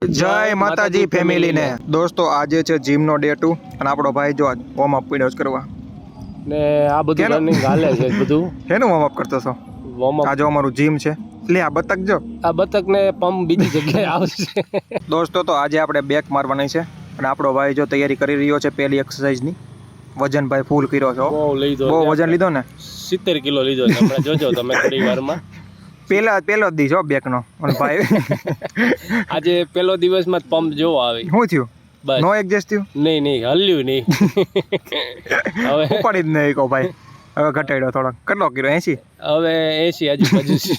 જય માતાજી ફેમિલી ને દોસ્તો, આજે છે જીમ નો ડે 2 અને આપણો ભાઈ જો વોર્મ અપ પીડ્યો કરવા ને આ બધું રનિંગ હાલે છે બધું. હેનું વોર્મ અપ કરતો છો? Warm up. આ જો અમારું જીમ છે. લે આ બતક જો, આ બતક ને પંપ બીજી જગ્યાએ આવશે. દોસ્તો તો આજે આપણે બેક મારવાની છે અને આપણો ભાઈ જો તૈયારી કરી રહ્યો છે પહેલી એક્સરસાઇઝ ની. વજન ભાઈ ફૂલ કર્યો છે. બહુ વજન લીધો ને, 70 કિલો લીધો છે. હમણાં જોજો તમે થોડી વારમાં. પેલો જ દી છો બેક નો. અને ભાઈ આજે પહેલો દિવસમાં જ પંપ જોવો આવી. શું થયું? બસ નો એડજસ્ટ થયું? નહીં હલ્યું નહીં. હવે ઉપાડી જ નહીં કહો ભાઈ. હવે ઘટાડ્યો થોડો. કેટલો કર્યો? 80? હવે 80 આજુબાજુ છે.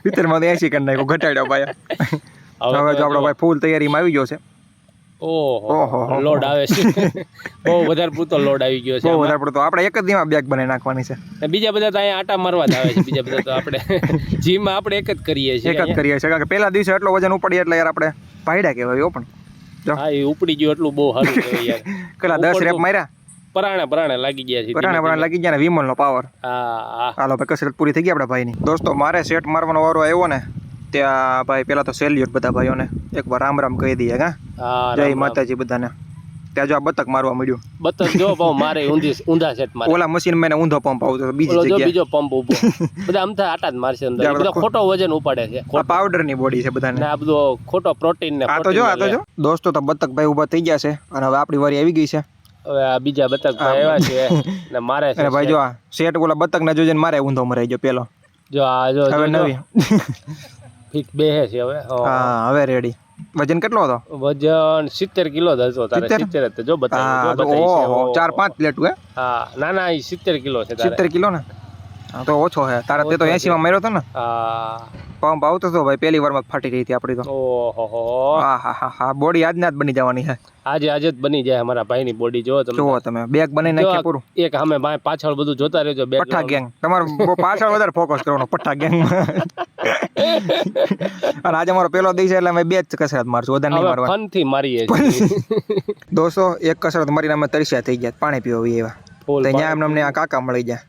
ભીતરમાં 80 કરી નાખ્યો, ઘટાડ્યો ભાઈ. હવે જો આપણો ભાઈ ફૂલ તૈયારીમાં આવી ગયો છે. ઓહો લોડ આવે છે. બહુ વધારે પૂરતો લોડ આવી ગયો છે. બહુ વધારે પડતો. આપણે એક જ દીમાં બેગ બનાવી નાખવાની છે. બીજા બધા તો અહીંયા આટા મારવા જ આવે છે. બીજા બધા તો આપણે જીમમાં આપણે એક જ કરીએ છીએ. એક જ કરીએ છીએ કારણ કે પહેલા દિવસે એટલો વજન ઉપાડીએ એટલે યાર આપણે પાયડા કહેવાય. પણ હા, એ ઉપડી ગયું એટલું બહુ સારું કહેવાય યાર. કેટલા 10 રેપ માર્યા? પરાણે લાગી ગયા છે. પરાણે લાગી ગયા ને વિમલનો પાવર. હા હાલો ભાઈ, કસરત પૂરી થઈ ગઈ આપણા ભાઈની. દોસ્તો મારે સેટ મારવાનો વારો આવ્યો ને ત્યાં ભાઈ પેલા તો સેલ્યુટ બધા ભાઈઓને એકવાર રામ રામ કહી દઈએ. હા, જય માતાજી બધાને. ત્યાં જો આ બતક મારવા મળ્યું. બતક જો પાવ મારે ઊંધા સેટ મારે. ઓલા મશીન માં ઊંધો પંપ આવતો બીજી જગ્યાએ. બીજો પંપ ઊભો. બધા આમ થાય આટા જ મારશે અંદર. બધા ખોટો વજન ઉપાડે છે. આ પાવડર ની બોડી છે બધાને. આ બધો ખોટો પ્રોટીન ને. આ તો જો દોસ્તો તો બતક ભાઈ ઊભા થઈ ગયા છે અને હવે આપણી વારી આવી ગઈ છે. હવે આ બીજા બતક ભાઈ આવ્યા છે ને મારે છે. અને ભાઈ જો આ સેટ ઓલા બતક ના જોજે મારે ઊંધો મરાઈ ગયો પેલો. જો આ જો હવે નવી ફિટ બેહે છે હવે. હા, હવે રેડી. વજન કેટલો હતો? વજન 70 કિલો જ હતો તારે. 70 હતો જો બતાવી. ઓહો 4-5 પ્લેટ હે? હા, ના એ 70 કિલો છે તારે. 70 કિલો ને? હા તો ઓછો હે. તારા તે તો 80 માં માર્યો હતો ને? હા, પંપ આવતો હતો ભાઈ, પહેલી વારમાં ફાટી રહી હતી આપણી તો. ઓહો હા, બોડી આજના જ બની જવાની છે. આજે જ બની જાય અમારા ભાઈની બોડી. જો તમે બેગ બનાવી નાખી પૂરું. એક અમે પાછળ બધું જોતા રહેજો. પઠ્ઠા ગેંગ તમારે પાછળ વધારે ફોકસ કરવાનો. પઠ્ઠા ગેંગ. અને આજે અમારો પહેલો દિવસ એટલે અમે 2 જ કસરત મારશું, વધારે નહીં મારવા. ફન થી મારીએ છીએ. દોસ્તો એક કસરત મારીને અમે તરસ્યા થઈ ગયા, પાણી પીવા એવા. તો ત્યાં અમને આ કાકા મળી ગયા.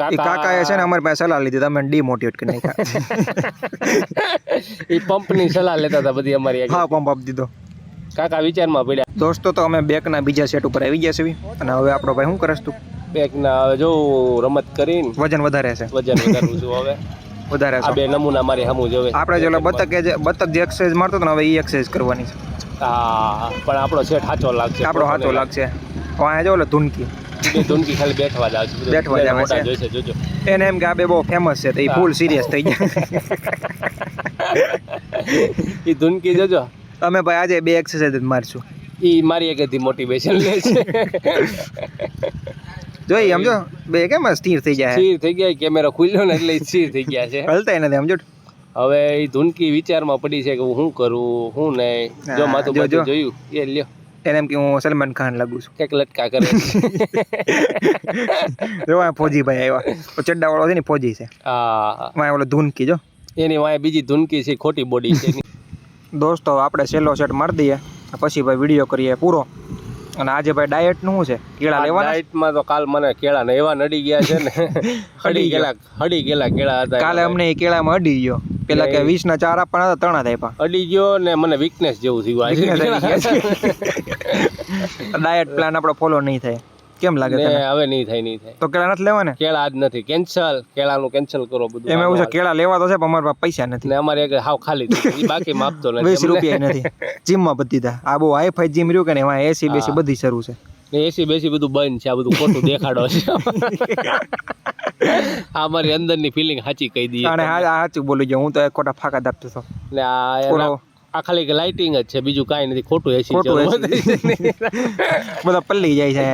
કાકા એ છે ને અમારી પાસે સલાહ લીધી, તમે ડીમોટિવેટ કરી નાખ્યા. એ પંપ ની સલાહ લેતા હતા બધી અમારી. હા, પંપ આપી દીધો. કાકા વિચારમાં પડ્યા. દોસ્તો તો અમે બેક ના બીજા સેટ ઉપર આવી ગયા છે અને હવે આપણો ભાઈ શું કરસ તું? બેક ના હવે જો રમત કરીને વજન વધારે છે. વજન વધારવું છું હવે. વધારે આ બે નમૂના મારી સામું જોવે. આપણે જો બતક જે એક્સરસાઇઝ મારતો હતો ને હવે એ એક્સરસાઇઝ કરવાની છે. હા, પણ આપણો સેટ સાચો લાગશે. આપણો સાચો લાગશે. અહીંયા જો ઓલો ધૂનકી ધૂનકી ખાલી બેઠવા જ આવશે. બેઠવા જ આવે છે. જોજો એને એમ કે આ બે બહુ ફેમસ છે તો એ ફૂલ સિરિયસ થઈ ગયા. એ ધૂનકી જોજો. અમે ભાઈ આજે 2 એક્સરસાઇઝ જ મારશું. એ મારી એક મોટિવેશન લે છે. જોઈ સમજો બે કેમ સ્થિર થઈ ગયા. સ્થિર થઈ ગયા. કેમેરા ખુલ્યો ને એટલે સ્થિર થઈ ગયા છે. હલતા નથી સમજો. હવે એ ધૂનકી વિચારમાં પડી છે કે હું શું કરું શું નહીં. જો માથું જોયું એ લ્યો. એને એમ કે હું સલમાન ખાન લાગુ છું. કંઈક લટકા કરે. જો ફોજી ભાઈ આવ્યા. ચડ્ડા વાળો છે ને ફોજી છે. હા, વાય ઓલો ધૂનકી જો એની વાય બીજી ધૂનકી છે, ખોટી બોડી છે. દોસ્તો આપણે સેલો સેટ મારી દઈએ પછી ભાઈ વિડીયો કરીએ પૂરો. અને આજે ભાઈ ડાયટ નું શું છે? કેળા લેવાના. ડાયટમાં તો કાલ મને કેળા ને એવા નડી ગયા છે ને. હડી ગયેલા કેળા હતા. કાલે અમને કેળામાં અડી ગયો. પેલા કે 20 ના 4 આપવાના હતા, 3 આપ્યા. અડી ગયો ને મને વીકનેસ જેવું થયું. ડાયટ પ્લાન આપણો ફોલો નહીં થાય. કેમ લાગે તને? હવે નહીં થાય. તો કેળા નથી લેવાને? કેળા આજ નથી. કેળાનું કેન્સલ કરો બધું. એમ એવું છે કેળા લેવા તો છે પણ અમારા પાસે પૈસા નથી. ને અમારે એક હાવ ખાલી થઈ બાકી આપતો નથી. 20 રૂપિયા નથી. જીમમાં બધી દા આ બહુ હાઈ ફાઈ જીમ રહ્યું કે ને એમાં એસી બેસી બધી શરૂ છે. એસી બેસી બધું બંધ છે. આ બધું ખોટું દેખાડો છે. આ મારી અંદરની ફિલિંગ સાચી કહી દઈએ. અને સાચું બોલી ગયો. હું તો ખોટા ફાકા દાબતો હતો. ને આ ખાલી લાઇટિંગ જ છે, બીજું કાંઈ નથી. ખોટું એસી બધા પલ્લી જાય છે.